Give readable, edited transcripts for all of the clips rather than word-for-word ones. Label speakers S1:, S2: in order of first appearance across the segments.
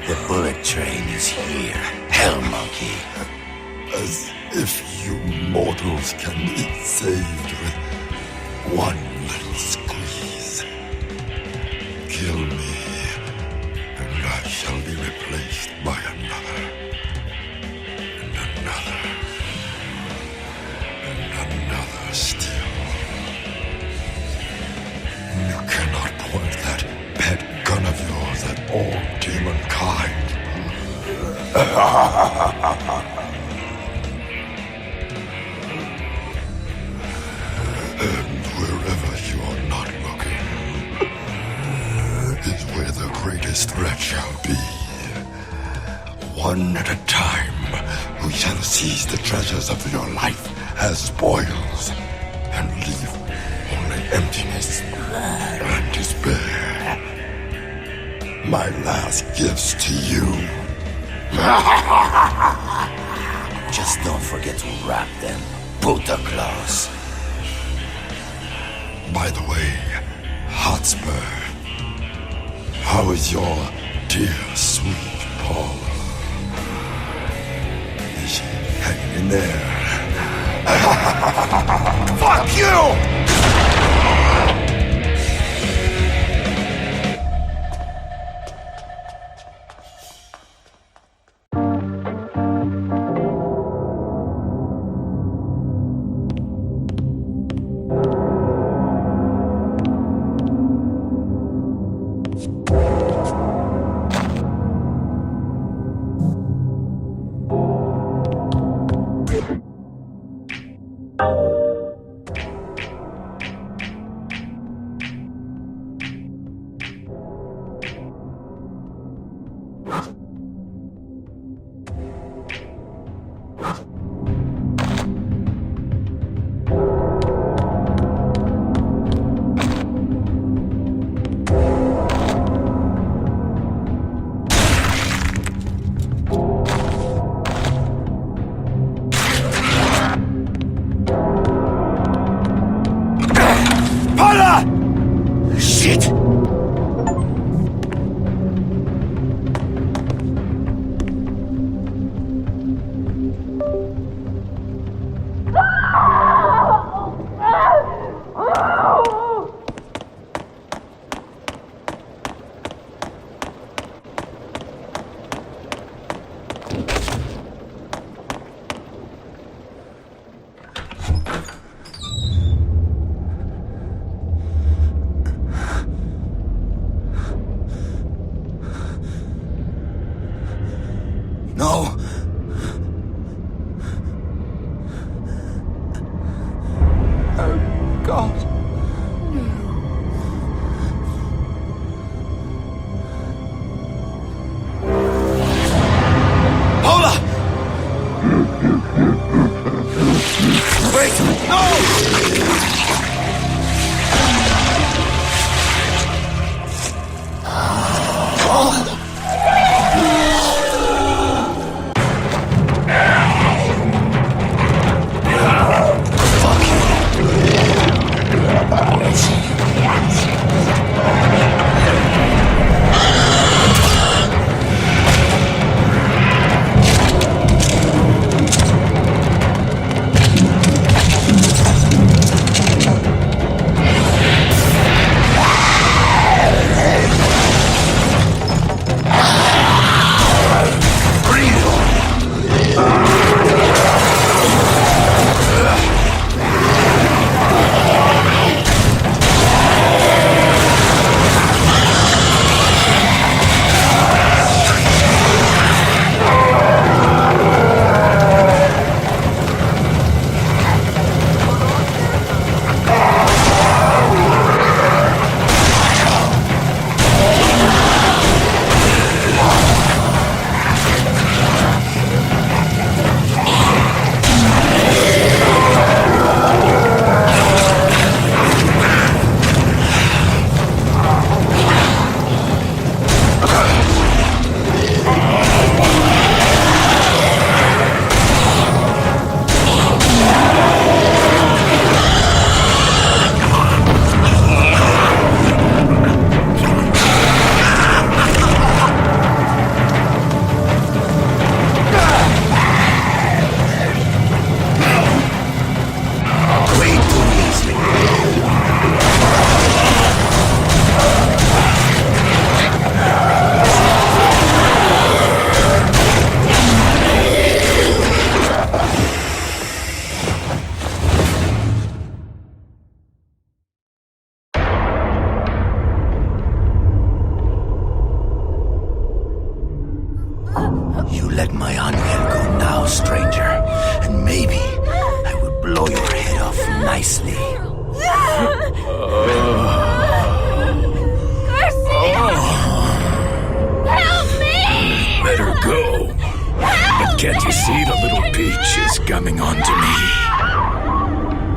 S1: The bullet train is here, Hell Monkey.
S2: As if you mortals can be saved with one little squeeze. Kill me, and I shall be replaced by another, and another, and another still. You cannot point that pet gun of yours at all demon kind. And wherever you're not looking is where the greatest threat shall be. One at a time, we shall seize the treasures of your life as spoils and leave only emptiness and despair. My last gifts to you.
S1: Just don't forget to wrap them, Buddha Claus.
S2: By the way, Hotspur, how is your dear, sweet Paula? Is she hanging in there? Fuck you!
S1: Shit! No! Oh, God. Paula! Wait! No! You let my Angel go now, stranger, and maybe I will blow your head off nicely.
S3: Help me!
S4: Let her go. But can't you see the little peach is coming on to me?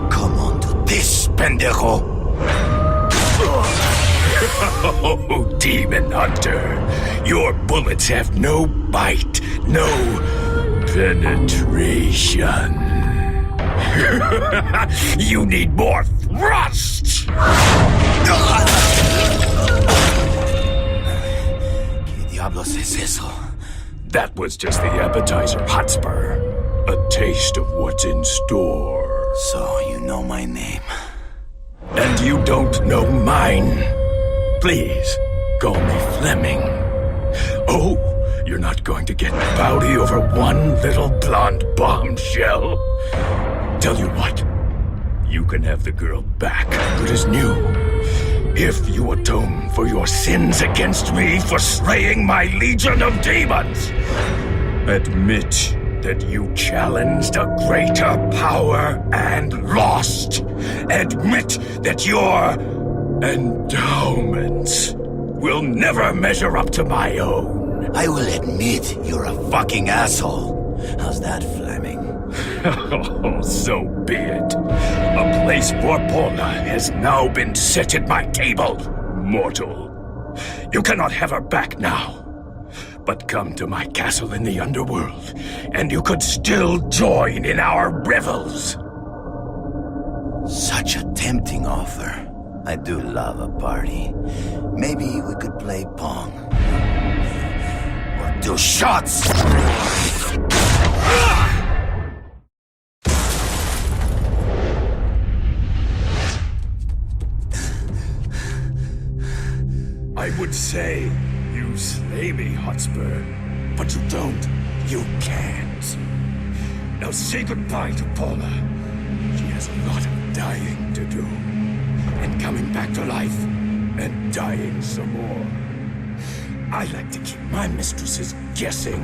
S1: Come on to this, pendejo!
S4: Oh, Demon Hunter. Your bullets have no bite, no penetration. You need more thrust!
S1: ¿Qué diablos es eso?
S4: That was just the appetizer, Hotspur. A taste of what's in store.
S1: So you know my name.
S4: And you don't know mine. Please, call me Fleming. Oh, you're not going to get pouty over one little blonde bombshell. Tell you what, you can have the girl back, good as new, if you atone for your sins against me for slaying my legion of demons. Admit that you challenged a greater power and lost. Admit that your endowments will never measure up to my own.
S1: I will admit you're a fucking asshole. How's that, Fleming?
S4: Oh, so be it. A place for Paula has now been set at my table, mortal. You cannot have her back now. But come to my castle in the underworld, and you could still join in our revels.
S1: Such a tempting offer. I do love a party. Maybe we could play Pong. Or do shots!
S4: I would say you slay me, Hotspur, but you don't. You can't. Now say goodbye to Paula. She has a lot of dying to do. And coming back to life, and dying some more. I like to keep my mistresses guessing.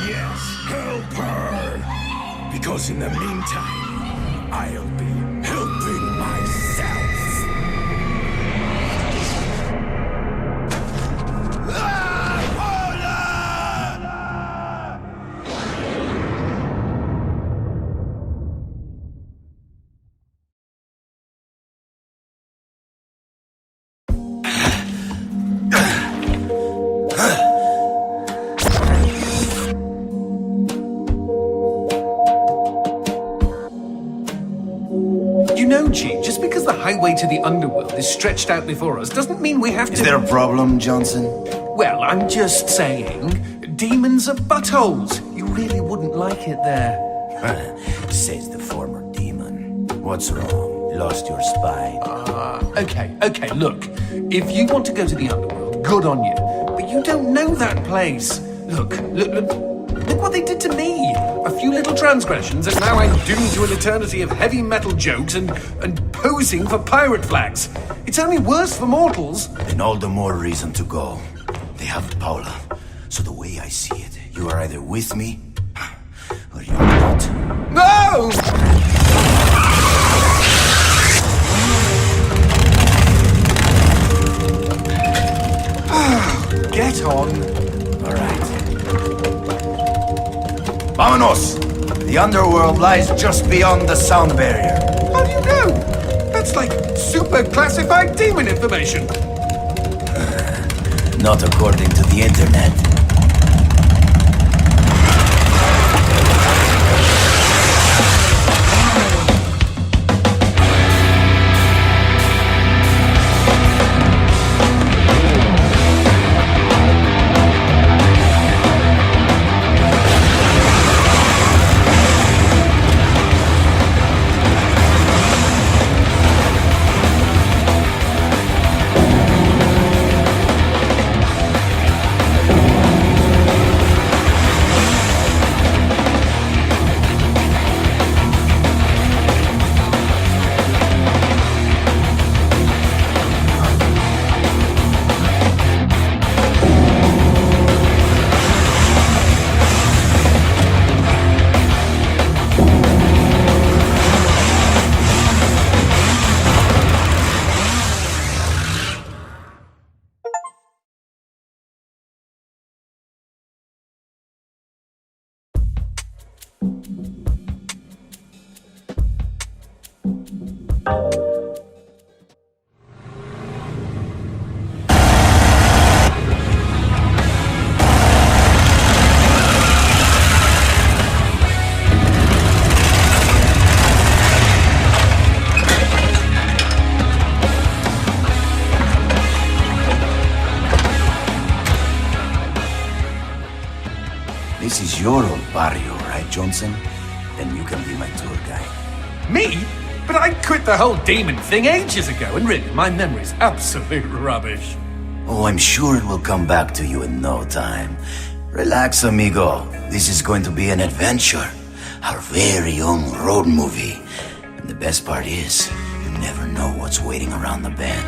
S4: Yes, help her! Because in the meantime, I'll be helping myself.
S5: Just because the highway to the underworld is stretched out before us doesn't mean we have to...
S1: Is there a problem, Johnson?
S5: Well, I'm just saying, demons are buttholes. You really wouldn't like it there.
S1: Says the former demon. What's wrong? Lost your spine?
S5: Okay, look. If you want to go to the underworld, good on you. But you don't know that place. Look what they did to me. A few little transgressions, and now I'm doomed to an eternity of heavy metal jokes and posing for pirate flags. It's only worse for mortals.
S1: Then all the more reason to go. They have Paula. So the way I see it, you are either with me, or you're not.
S5: No! Get on.
S1: All right. Vámonos! The underworld lies just beyond the sound barrier.
S5: How do you know? That's like super classified demon information.
S1: Not according to the internet. This is your old barrio, right, Johnson? Then you can be my tour guide.
S5: Me? But I quit the whole demon thing ages ago, and really, my memory's absolute rubbish.
S1: Oh, I'm sure it will come back to you in no time. Relax, amigo. This is going to be an adventure. Our very own road movie. And the best part is, you never know what's waiting around the bend.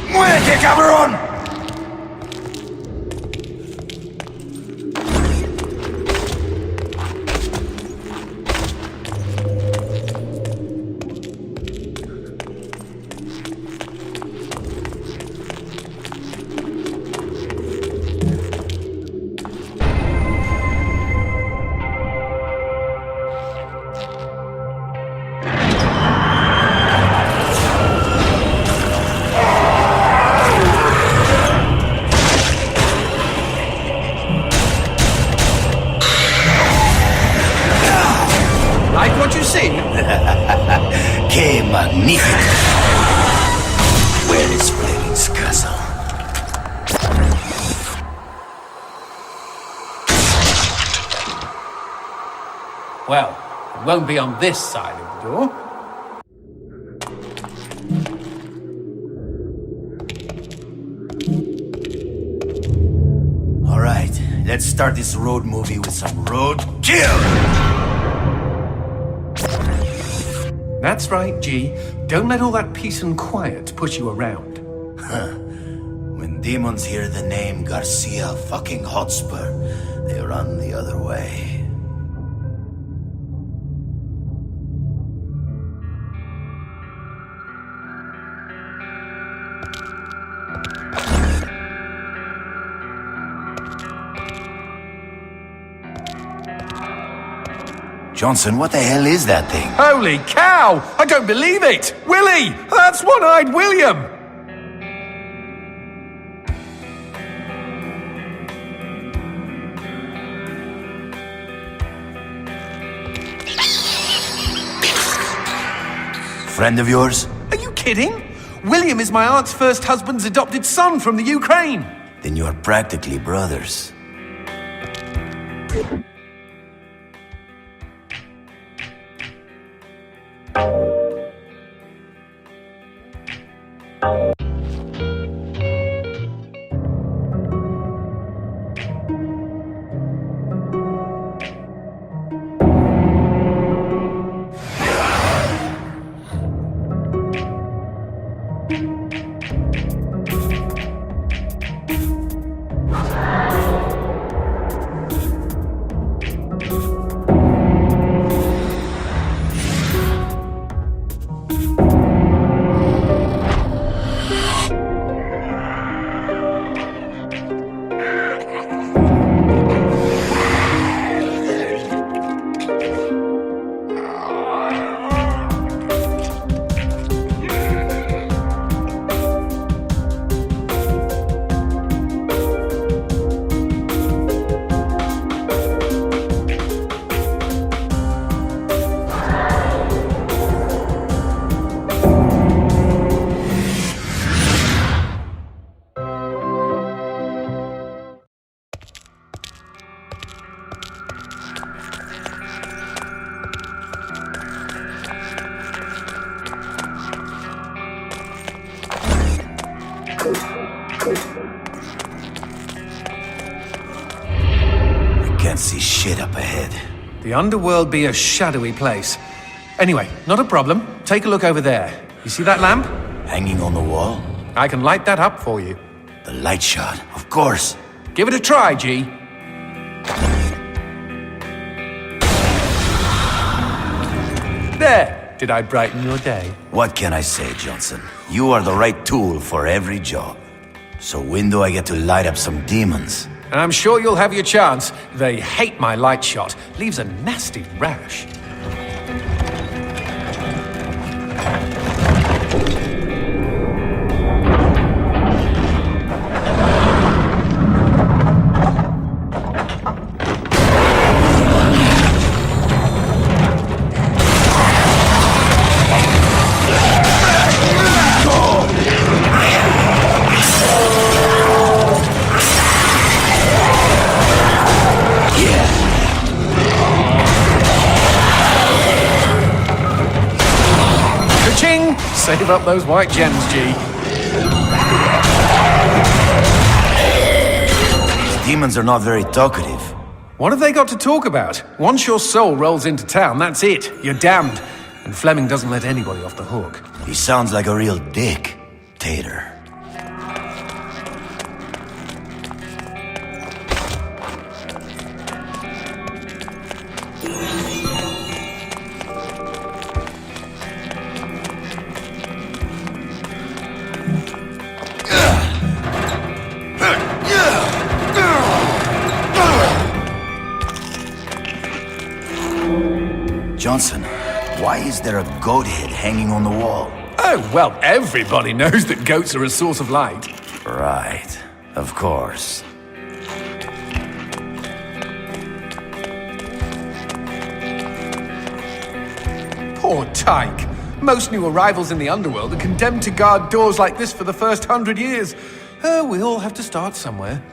S1: ¡Muévete, cabrón!
S5: Like what you see?
S1: ¡Qué magnífico! Where is Fleming's castle?
S5: Well, it won't be on this side of the door.
S1: All right, let's start this road movie with some road kill!
S5: That's right, G. Don't let all that peace and quiet push you around.
S1: When demons hear the name Garcia fucking Hotspur, they run the other way. Johnson, what the hell is that thing?
S5: Holy cow! I don't believe it! Willie! That's One-Eyed William!
S1: Friend of yours?
S5: Are you kidding? William is my aunt's first husband's adopted son from the Ukraine.
S1: Then you are practically brothers. I can't see shit up ahead.
S5: The underworld be a shadowy place. Anyway, not a problem. Take a look over there. You see that lamp?
S1: Hanging on the wall?
S5: I can light that up for you.
S1: The light shot, of course.
S5: Give it a try, G. There! Did I brighten your day?
S1: What can I say, Johnson? You are the right tool for every job. So when do I get to light up some demons?
S5: And I'm sure you'll have your chance. They hate my light shot. Leaves a nasty rash. Save up those white gems, G.
S1: These demons are not very talkative.
S5: What have they got to talk about? Once your soul rolls into town, that's it. You're damned. And Fleming doesn't let anybody off the hook.
S1: He sounds like a real dick. Tater. Johnson, why is there a goat head hanging on the wall?
S5: Oh, well, everybody knows that goats are a source of light.
S1: Right, of course.
S5: Poor Tyke. Most new arrivals in the underworld are condemned to guard doors like this for the first 100 years. We all have to start somewhere.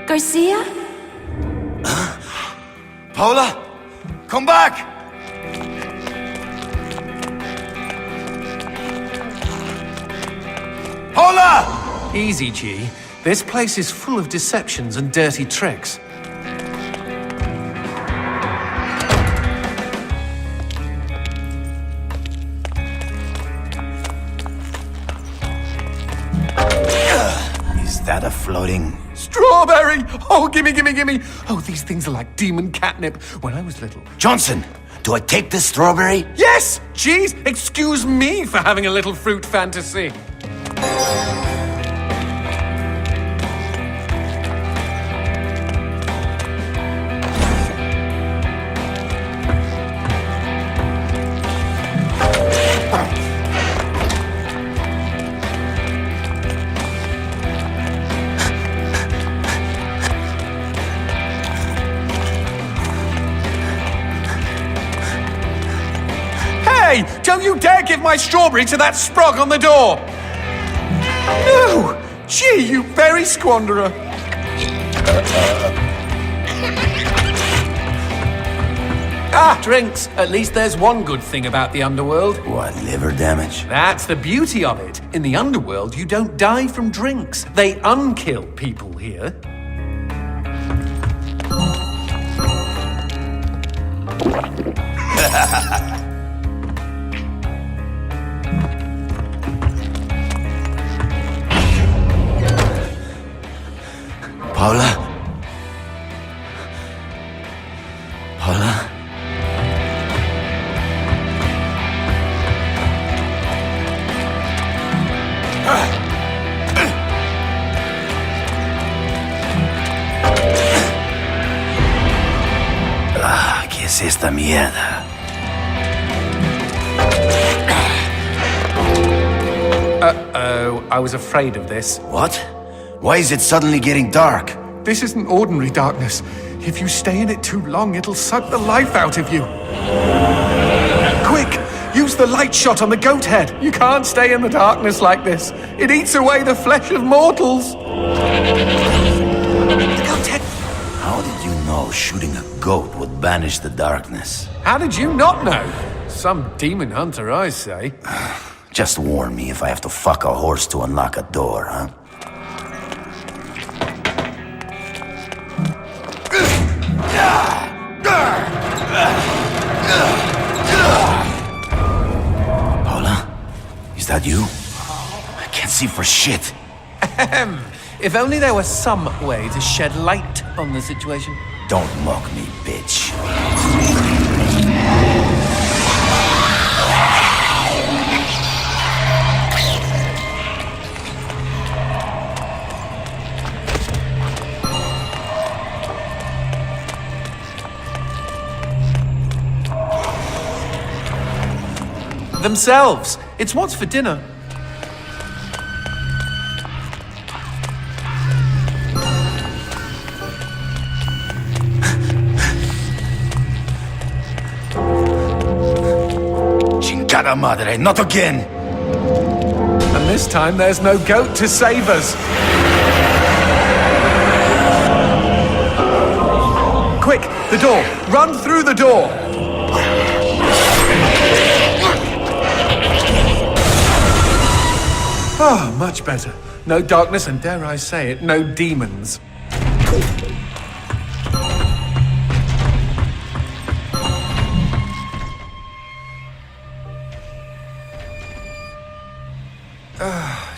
S3: Garcia?
S1: Paula, come back! Paula!
S5: Easy, G. This place is full of deceptions and dirty tricks.
S1: Is that a floating...
S5: Strawberry! Oh, gimme, gimme, gimme! Oh, these things are like demon catnip when I was little.
S1: Johnson, do I take this strawberry?
S5: Yes! Jeez, excuse me for having a little fruit fantasy. Hey, don't you dare give my strawberry to that sprog on the door! No! Gee, you berry squanderer! Drinks. At least there's one good thing about the underworld.
S1: What, liver damage?
S5: That's the beauty of it. In the underworld, you don't die from drinks. They unkill people here.
S1: Paula? Paula? ¿Qué es esta mierda?
S5: Uh-oh, I was afraid of this.
S1: What? Why is it suddenly getting dark?
S5: This isn't ordinary darkness. If you stay in it too long, it'll suck the life out of you. Quick! Use the light shot on the goat head. You can't stay in the darkness like this. It eats away the flesh of mortals. The goat head.
S1: How did you know shooting a goat would banish the darkness?
S5: How did you not know? Some demon hunter, I say.
S1: Just warn me if I have to fuck a horse to unlock a door, huh? that you? I can't see for shit.
S5: If only there was some way to shed light on the situation.
S1: Don't mock me, bitch.
S5: Themselves. It's what's for dinner.
S1: Chingada madre, not again!
S5: And this time there's no goat to save us. Quick, the door. Run through the door. Oh, much better. No darkness and, dare I say it, no demons.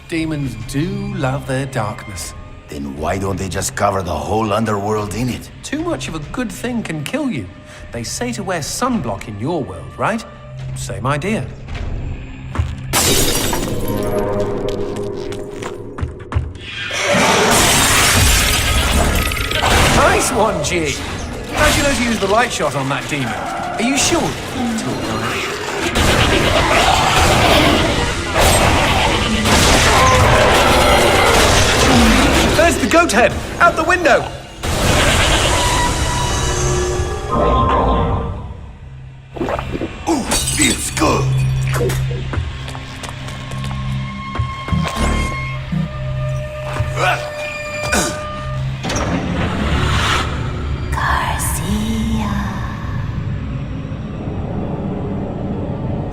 S5: Demons do love their darkness.
S1: Then why don't they just cover the whole underworld in it?
S5: Too much of a good thing can kill you. They say to wear sunblock in your world, right? Same idea. Nice one, G. How'd you know to use the light shot on that demon? Are you sure? There's the goat head! Out the window!
S1: Ooh, feels good!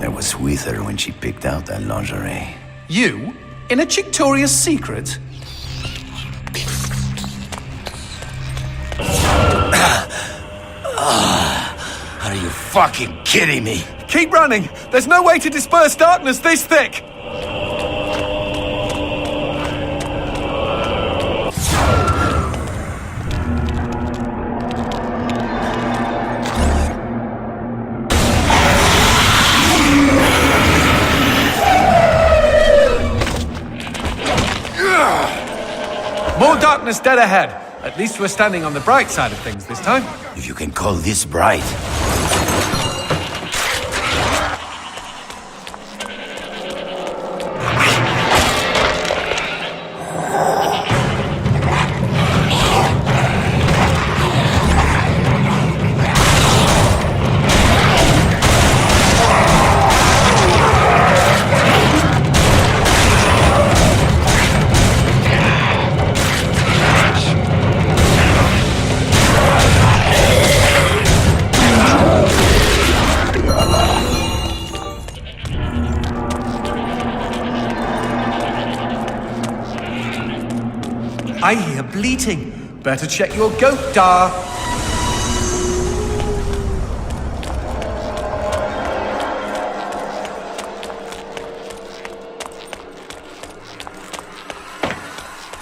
S1: That was with her when she picked out that lingerie.
S5: You? In a Chictoria's secret?
S1: Are you fucking kidding me?
S5: Keep running! There's no way to disperse darkness this thick! More darkness dead ahead. At least we're standing on the bright side of things this time.
S1: If you can call this bright.
S5: I hear bleating. Better check your goat, Dar.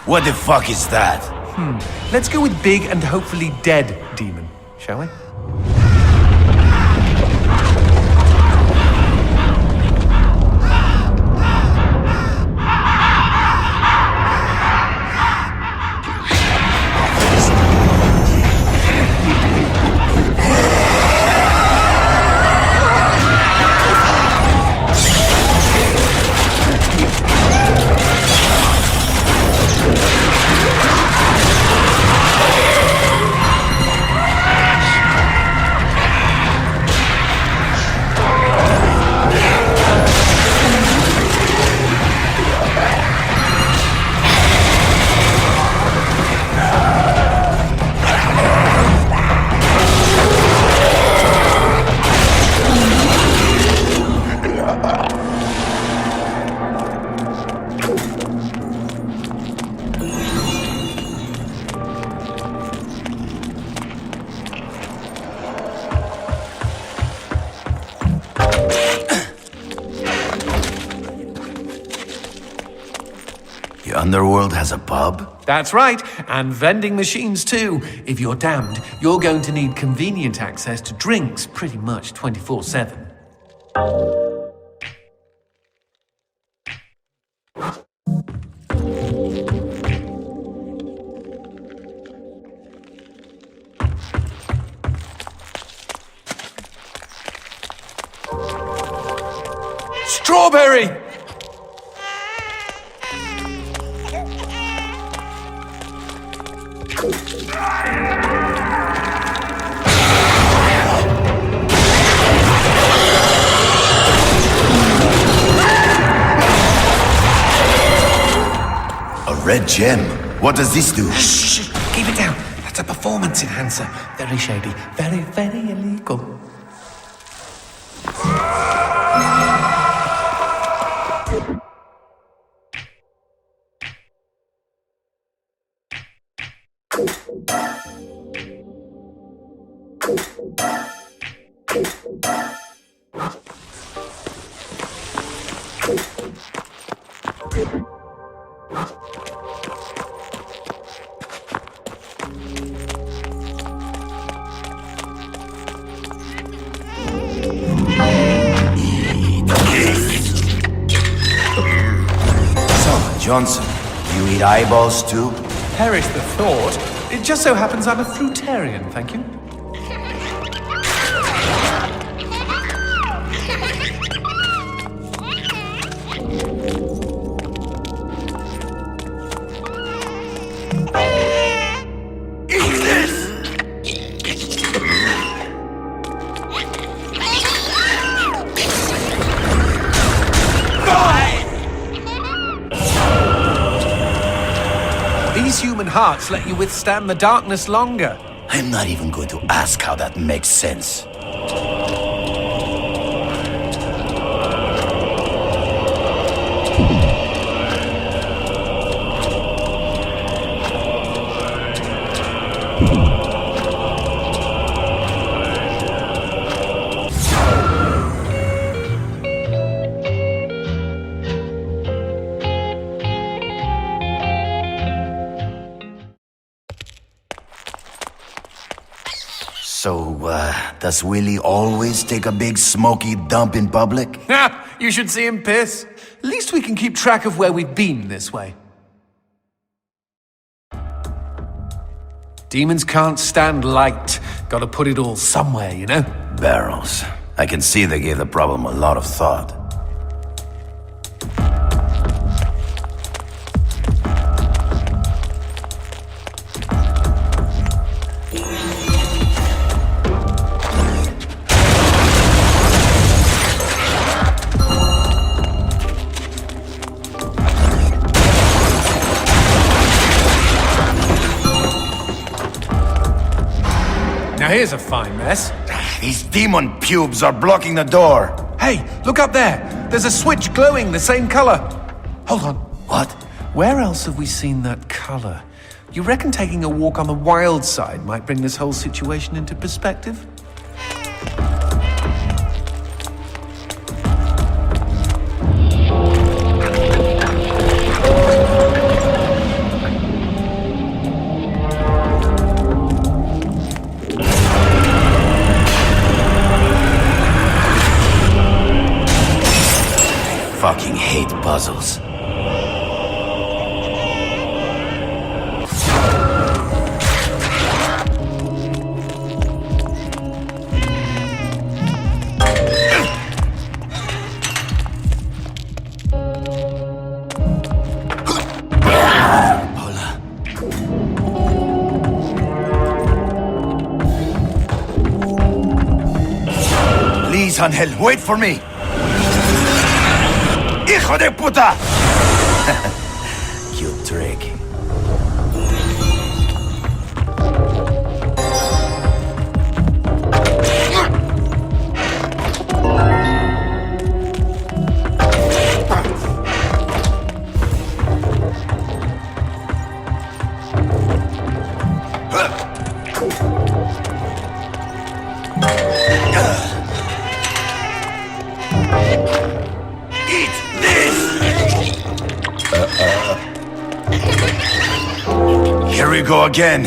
S1: What the fuck is that?
S5: Let's go with big and hopefully dead demon, shall we?
S1: underworld has a pub?
S5: That's right, and vending machines too. If you're damned, you're going to need convenient access to drinks pretty much 24/7. Strawberry!
S1: A red gem? What does this do?
S5: Shh, keep it down. That's a performance enhancer. Very shady. Very, very illegal.
S1: Johnson, you eat eyeballs too?
S5: Perish the thought. It just so happens I'm a fruitarian, thank you. These human hearts let you withstand the darkness longer.
S1: I'm not even going to ask how that makes sense. So, does Willie always take a big smoky dump in public?
S5: You should see him piss. At least we can keep track of where we've been this way. Demons can't stand light. Gotta put it all somewhere, you know?
S1: Barrels. I can see they gave the problem a lot of thought.
S5: Now here's a fine mess.
S1: These demon pubes are blocking the door.
S5: Hey, look up there. There's a switch glowing the same color. Hold on.
S1: What?
S5: Where else have we seen that color? You reckon taking a walk on the wild side might bring this whole situation into perspective?
S1: Fucking hate puzzles. Hola. Please, Angel, wait for me. ¡Hijo de puta! Cute trick. Here we go again.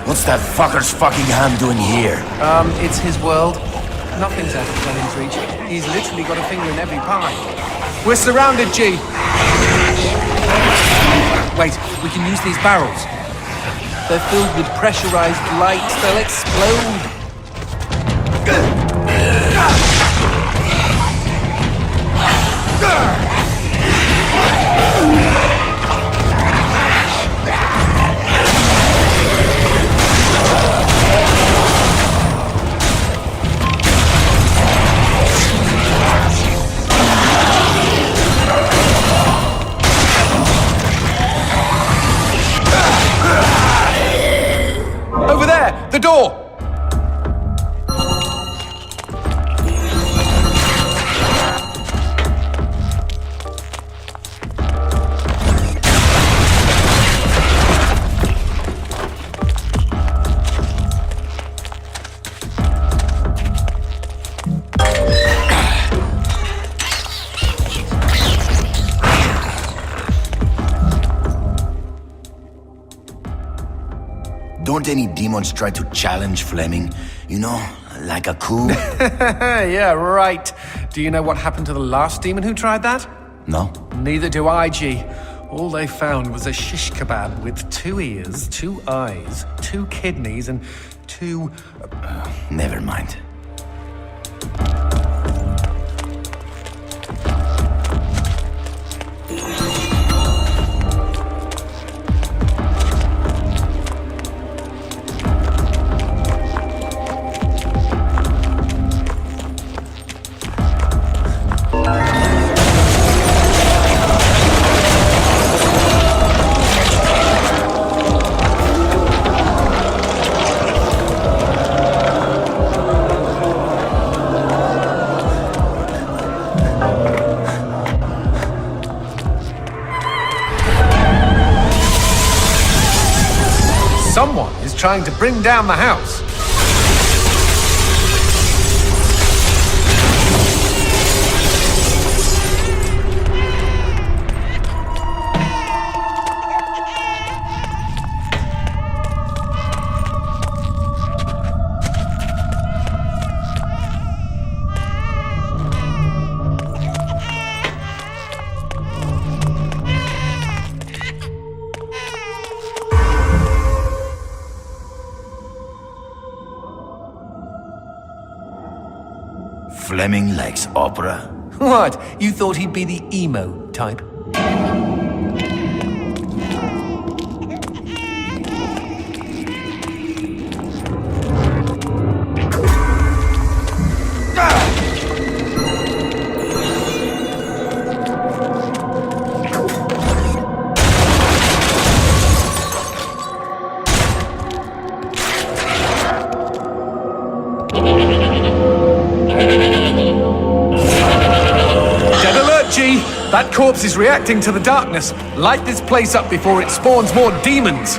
S1: What's that fucker's fucking hand doing here?
S5: It's his world. Nothing's out of Fleming's reach. He's literally got a finger in every pie. We're surrounded, G! Wait, we can use these barrels. They're filled with pressurized light. They'll explode. Over there! The door!
S1: Don't any demons try to challenge Fleming? You know, like a coup?
S5: Yeah, right. Do you know what happened to the last demon who tried that?
S1: No?
S5: Neither do I, G. All they found was a shish kebab with 2 ears, 2 eyes, 2 kidneys, and 2...
S1: Never mind.
S5: Someone is trying to bring down the house.
S1: Fleming likes opera?
S5: What? You thought he'd be the emo type? That corpse is reacting to the darkness. Light this place up before it spawns more demons.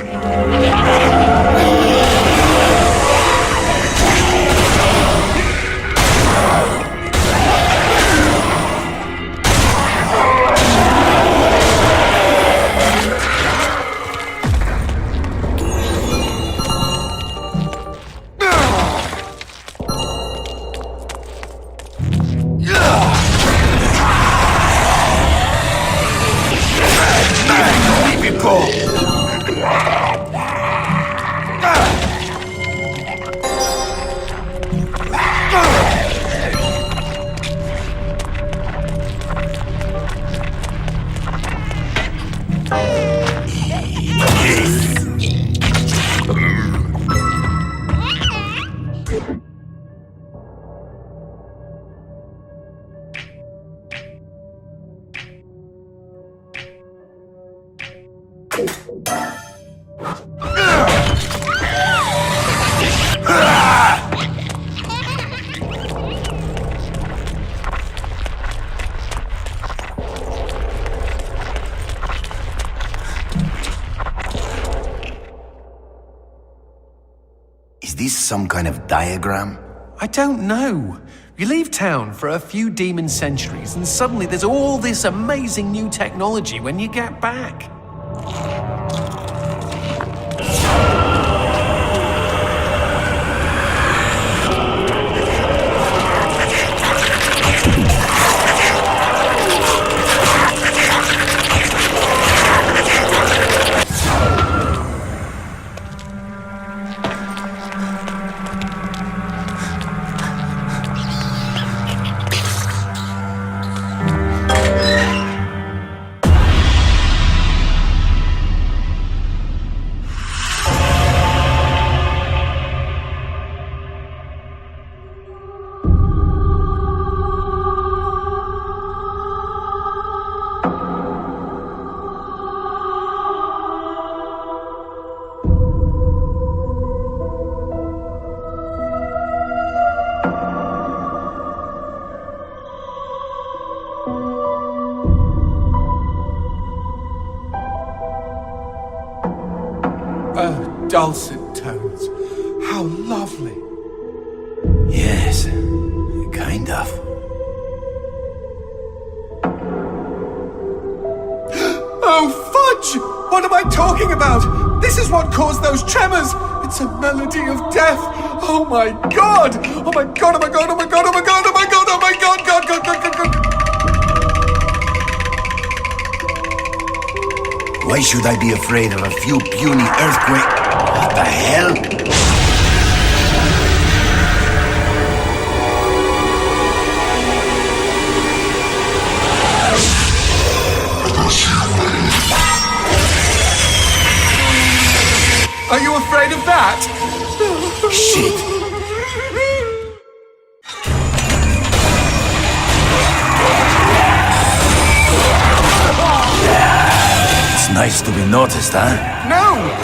S1: Is this some kind of diagram?
S5: I don't know. You leave town for a few demon centuries, and suddenly there's all this amazing new technology when you get back. Oh, dulcet tones. How lovely.
S1: Yes, kind of.
S5: Oh, fudge! What am I talking about? This is what caused those tremors! It's a melody of death! Oh my god! Oh my god, oh my god, oh my god, oh my god, oh my god, oh my god, god, god, god, god, god!
S1: Why should I be afraid of a few puny earthquakes? What the hell?
S5: Are you afraid of that?
S1: Shit! It's nice to be noticed, huh?
S5: No!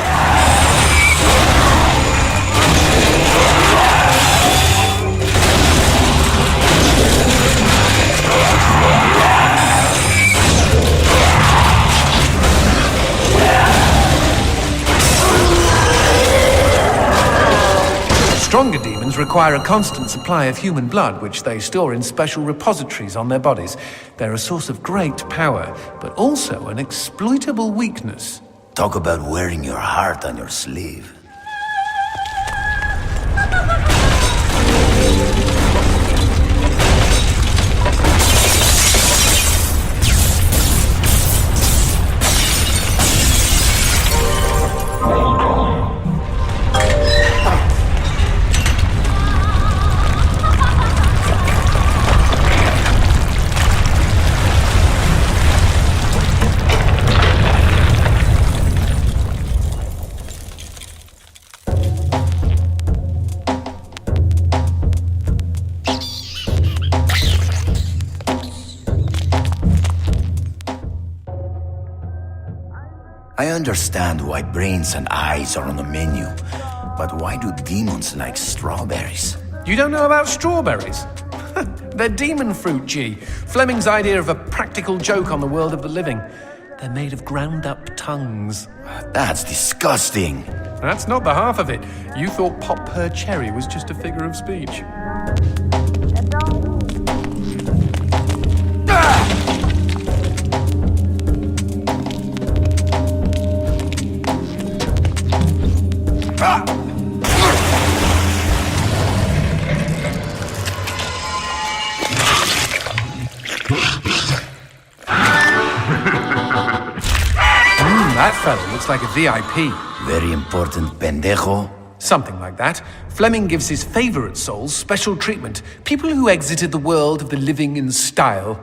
S5: Stronger demons require a constant supply of human blood, which they store in special repositories on their bodies. They're a source of great power, but also an exploitable weakness.
S1: Talk about wearing your heart on your sleeve. I understand why brains and eyes are on the menu, but why do demons like strawberries?
S5: You don't know about strawberries? They're demon fruit, G. Fleming's idea of a practical joke on the world of the living. They're made of ground-up tongues.
S1: That's disgusting.
S5: That's not the half of it. You thought Pop Per Cherry was just a figure of speech. That fella looks like a VIP.
S1: Very important pendejo.
S5: Something like that. Fleming gives his favorite souls special treatment. People who exited the world of the living in style.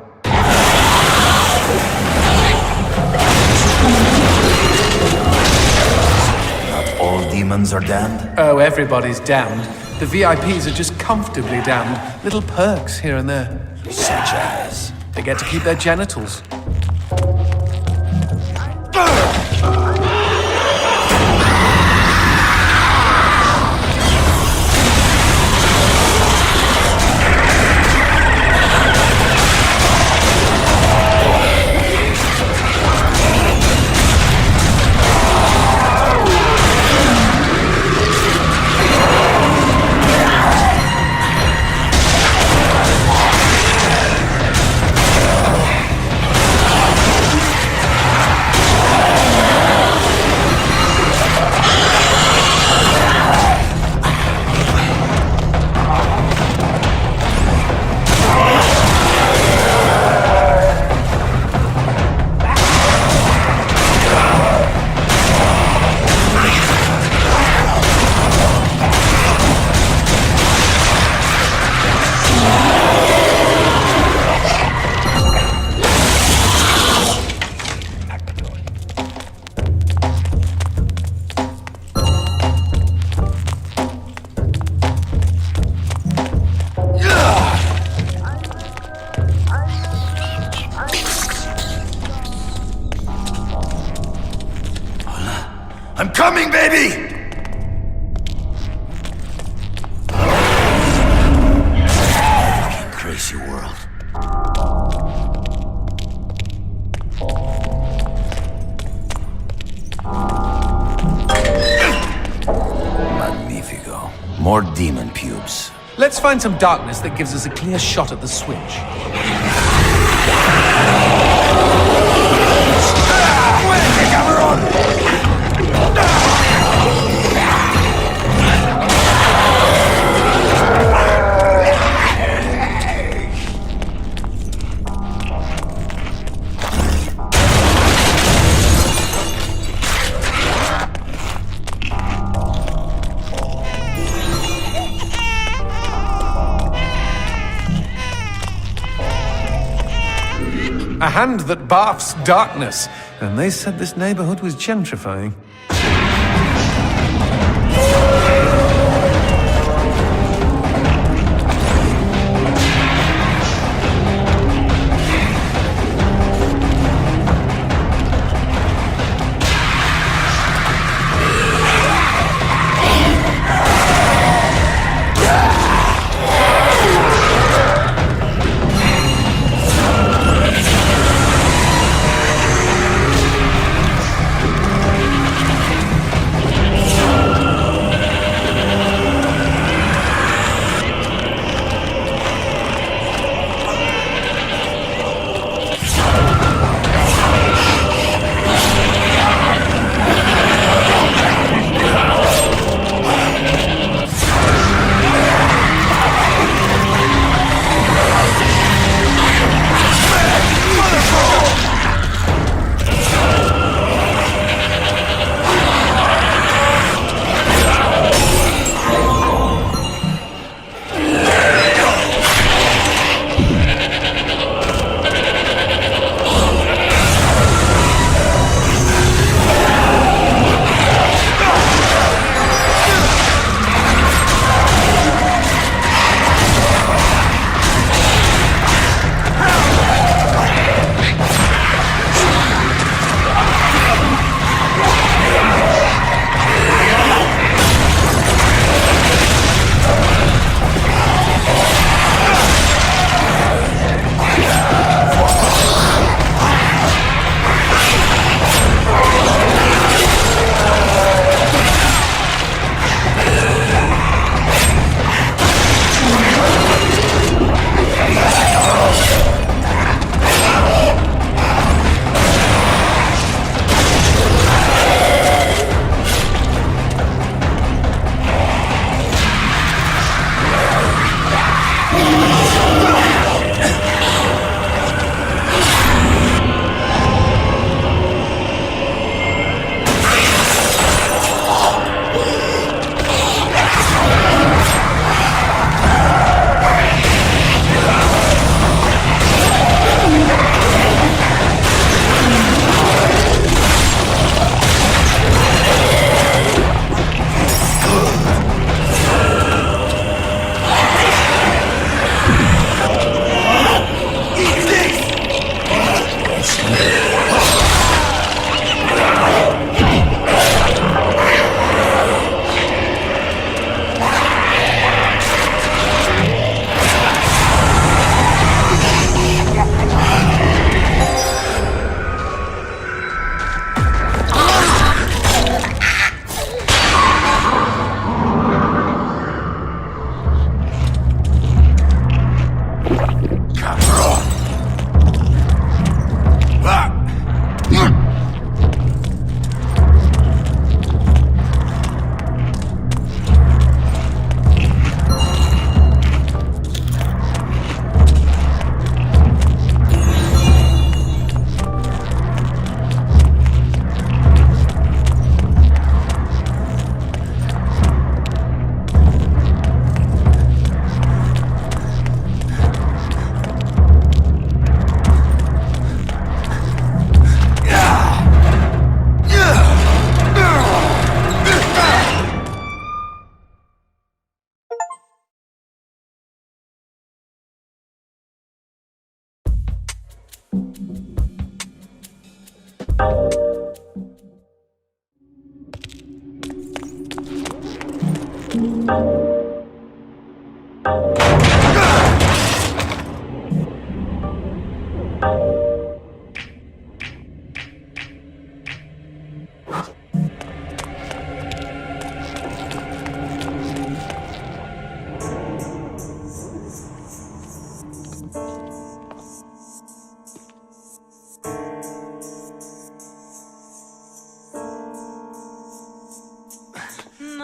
S1: Not all demons are damned?
S5: Oh, everybody's damned. The VIPs are just comfortably damned. Little perks here and there.
S1: Such as?
S5: They get to keep their genitals.
S1: I'm coming, baby! Fucking crazy world. Magnifico. More demon pubes.
S5: Let's find some darkness that gives us a clear shot at the switch. A hand that barfs darkness. And they said this neighborhood was gentrifying.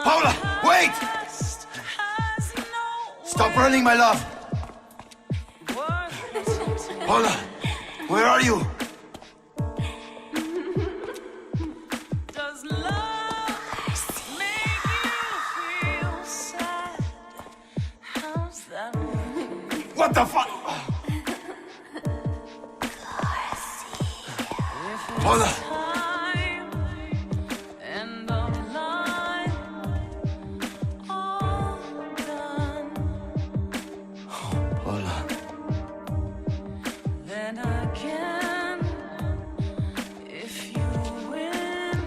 S1: Paula, wait! Stop running, my love. Paula, where are you?
S6: Does love make you feel sad? How's that?
S1: What the fuck? Paula!
S6: Time and the line all done.
S1: Paula.
S6: Then again, if you win,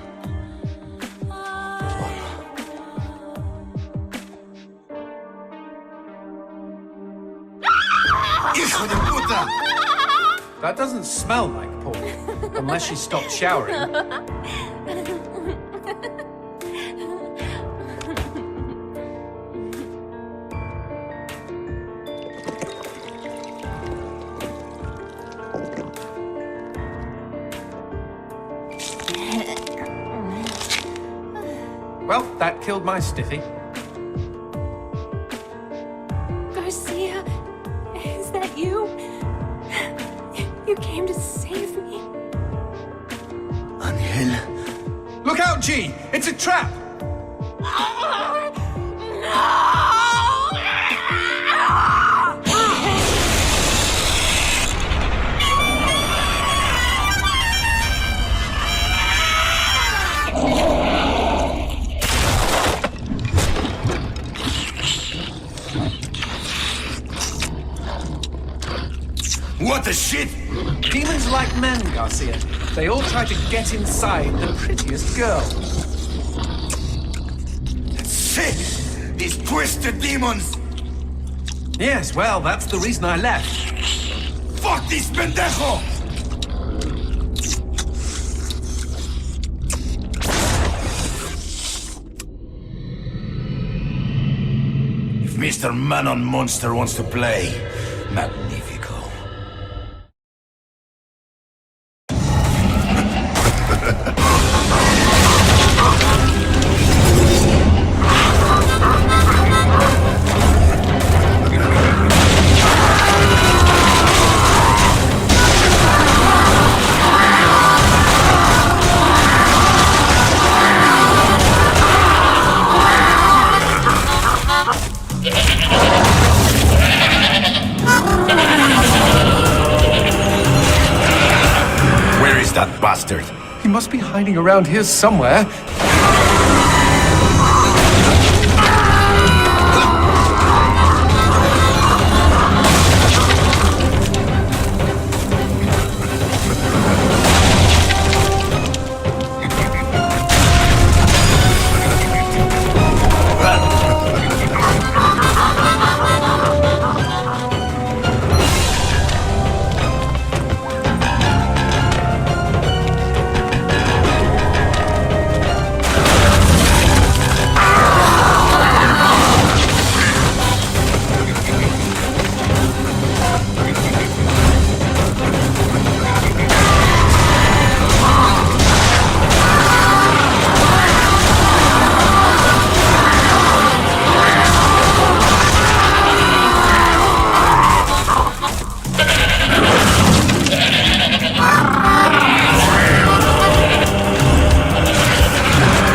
S1: Hijo de puta!
S5: That doesn't smell like pork, unless she stopped showering. Well, that killed my stiffy.
S3: Garcia, is that you? You came to save me?
S1: Angel.
S5: Look out, G! It's a trap!
S1: What the shit?
S5: Demons like men, Garcia. They all try to get inside the prettiest girl.
S1: Shit! These twisted demons!
S5: Yes, well, that's the reason I left.
S1: Fuck this pendejo! If Mr. Man-on Monster wants to play, magnifico. Where is that bastard?
S5: He must be hiding around here somewhere.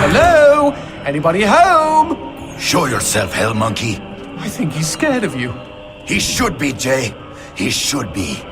S5: Hello? Anybody home?
S1: Show yourself, hell monkey.
S5: I think he's scared of you.
S1: He should be, Jay. He should be.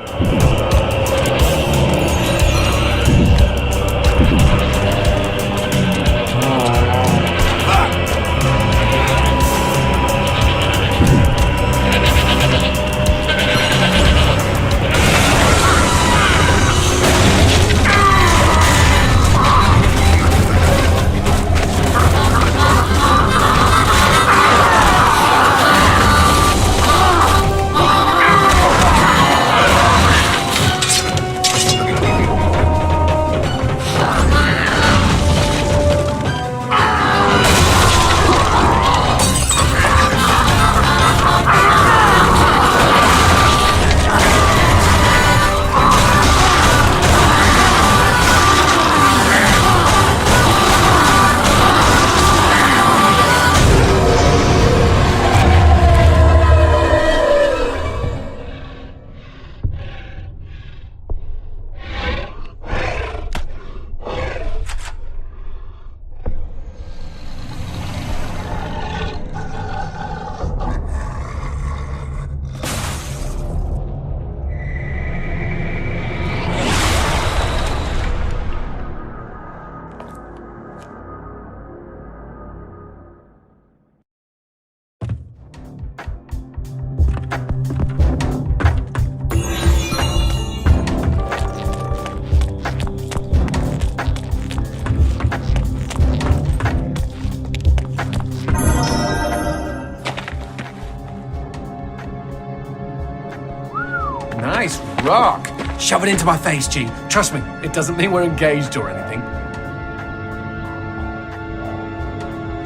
S5: Nice rock. Shove it into my face, G. Trust me, it doesn't mean we're engaged or anything.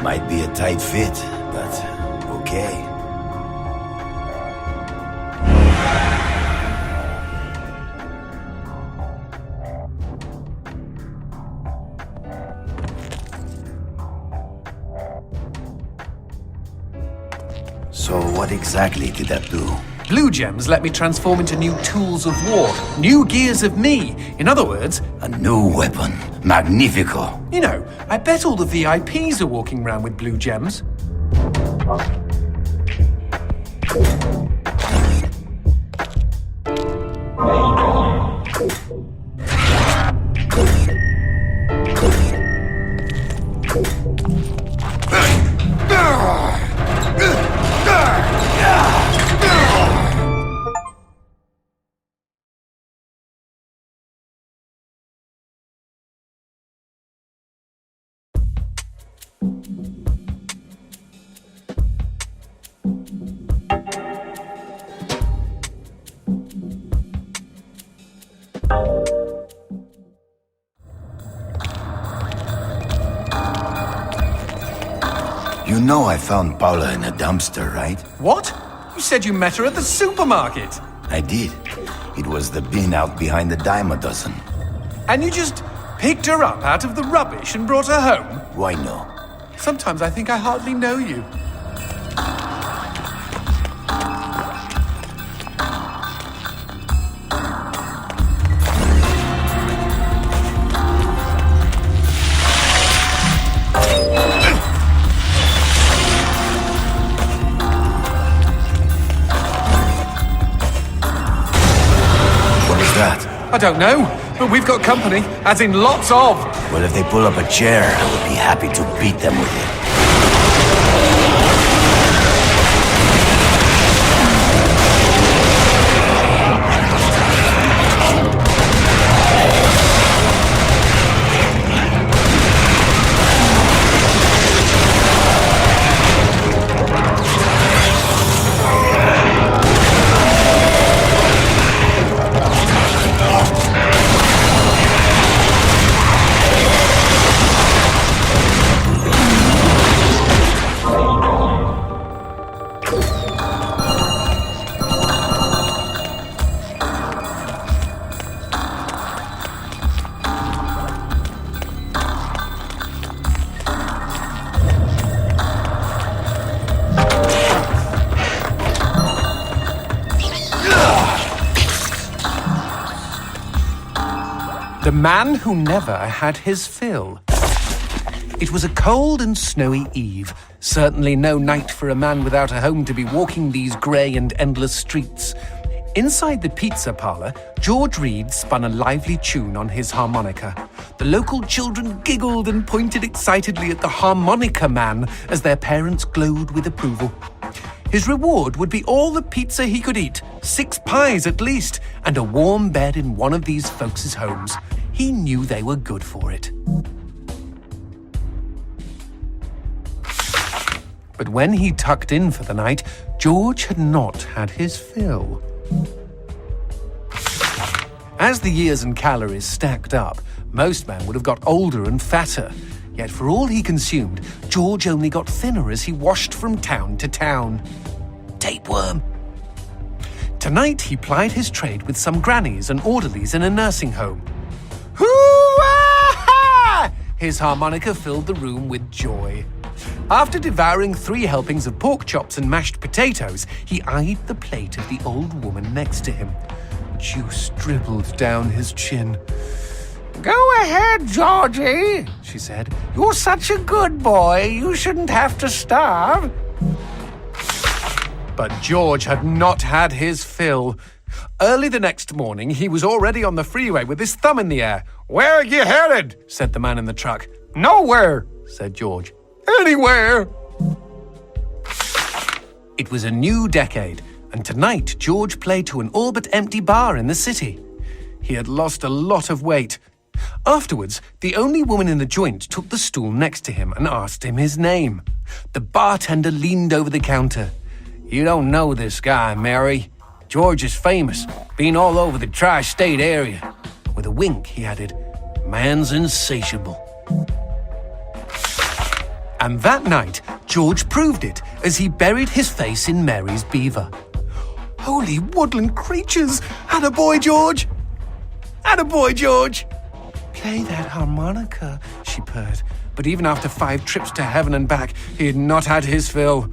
S1: Might be a tight fit, but okay. So what exactly did that do?
S5: Blue gems let me transform into new tools of war, new gears of me. In other words,
S1: A new weapon. Magnifico.
S5: you know, I bet all the VIPs are walking around with blue gems.
S1: You know I found Paula in a dumpster, right?
S5: What? You said you met her at the supermarket.
S1: I did. It was the bin out behind the dime a dozen.
S5: And you just picked her up out of the rubbish and brought her home?
S1: Why no?
S5: Sometimes I think I hardly know you.
S1: What was that?
S5: I don't know, but we've got company, as in lots of.
S1: Well, if they pull up a chair, I would be happy to beat them with it.
S5: The man who never had his fill. It was a cold and snowy eve. Certainly no night for a man without a home to be walking these grey and endless streets. Inside the pizza parlour, George Reed spun a lively tune on his harmonica. The local children giggled and pointed excitedly at the harmonica man as their parents glowed with approval. His reward would be all the pizza he could eat, 6 pies at least, and a warm bed in one of these folks' homes. He knew they were good for it. But when he tucked in for the night, George had not had his fill. As the years and calories stacked up, most men would have got older and fatter. Yet for all he consumed, George only got thinner as he washed from town to town. Tapeworm. Tonight he plied his trade with some grannies and orderlies in a nursing home. Hoo-ah! His harmonica filled the room with joy. After devouring 3 helpings of pork chops and mashed potatoes, he eyed the plate of the old woman next to him. Juice dribbled down his chin. "Go ahead, Georgie," she said. "You're such a good boy, you shouldn't have to starve." But George had not had his fill. Early the next morning, he was already on the freeway with his thumb in the air. "Where are you headed?" said the man in the truck. "Nowhere," said George. "Anywhere." It was a new decade, and tonight George played to an all but empty bar in the city. He had lost a lot of weight. Afterwards, the only woman in the joint took the stool next to him and asked him his name. The bartender leaned over the counter. "You don't know this guy, Mary. George is famous, been all over the tri-state area. With a wink, he added, man's insatiable. And that night, George proved it as he buried his face in Mary's beaver. Holy woodland creatures! Attaboy, George! Attaboy, George! Play that harmonica, she purred. But even after 5 trips to heaven and back, he had not had his fill.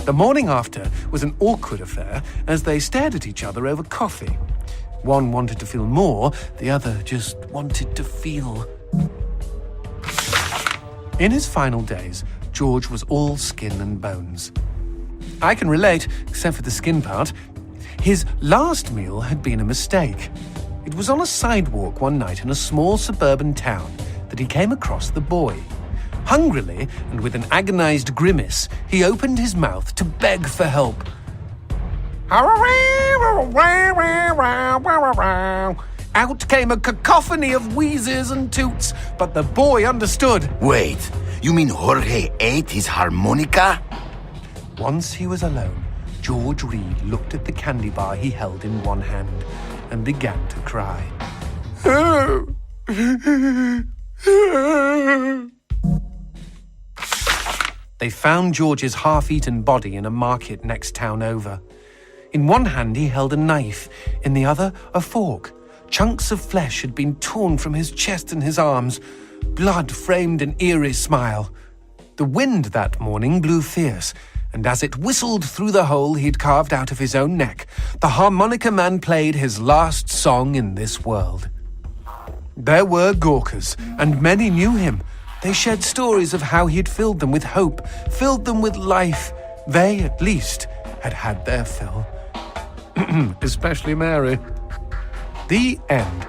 S5: The morning after was an awkward affair as they stared at each other over coffee. One wanted to feel more, the other just wanted to feel. In his final days, George was all skin and bones. I can relate, except for the skin part. His last meal had been a mistake. It was on a sidewalk one night in a small suburban town that he came across the boy. Hungrily, and with an agonized grimace, he opened his mouth to beg for help. Out came a cacophony of wheezes and toots, but the boy understood.
S1: Wait, you mean Jorge ate his harmonica?
S5: Once he was alone, George Reed looked at the candy bar he held in one hand and began to cry. They found George's half-eaten body in a market next town over. In one hand he held a knife, in the other a fork. Chunks of flesh had been torn from his chest and his arms. Blood framed an eerie smile. The wind that morning blew fierce, and as it whistled through the hole he'd carved out of his own neck, the harmonica man played his last song in this world. There were Gawkers, and many knew him. They shared stories of how he'd filled them with hope, filled them with life. They, at least, had had their fill. Especially Mary. The end.